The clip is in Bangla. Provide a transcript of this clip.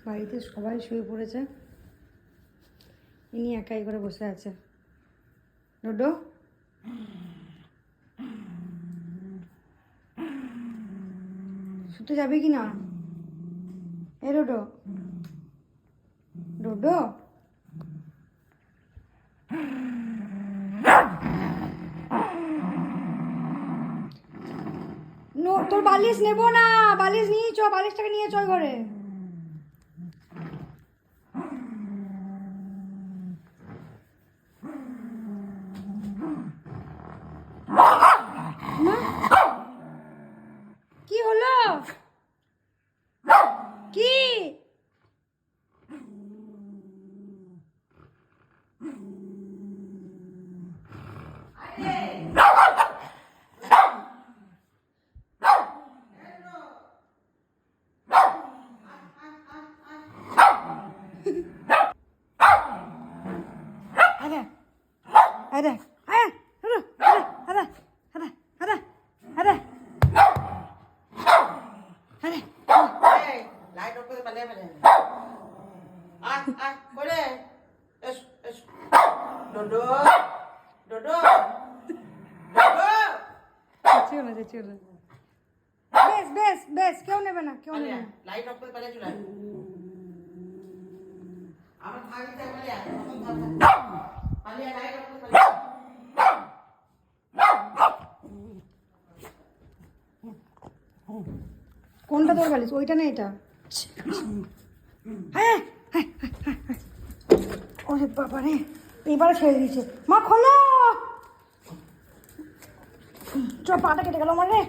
বাড়িতে সবাই শুয়ে পড়েছে, ইনি একাই করে বসে আছে। ডোডো শুতে যাবে কি না? এ ডোডো, ডোডো নো, তোর বালিশ নেবো না, বালিশ নিয়ে চ, বালিশটাকে নিয়ে চল ঘরে। কি হলো? কি আরে আরে আরে আরে আরে আরে আরে লাইট অফ করে পালিয়ে পালিয়ে আয় আয় করে এস এস ডোডো ডোডো ডোডো চেঁচিও না, চেঁচিও না। বেশ বেশ বেশ, কেউ নেবে না, কেউ নেবে না। লাইট অফ করে পালিয়ে চলে আয় আমার থাকিতে পালিয়ে আয় পালিয়ে লাইট অফ করে পালিয়ে কোনটা তোর বালিশ? ওইটা না এটা? হ্যাঁ হ্যাঁ ওরে বাবা রে, এবারে ছেড়ে দিয়েছে। মা খোলো, চ, পাটা কেটে গেল আমার রে।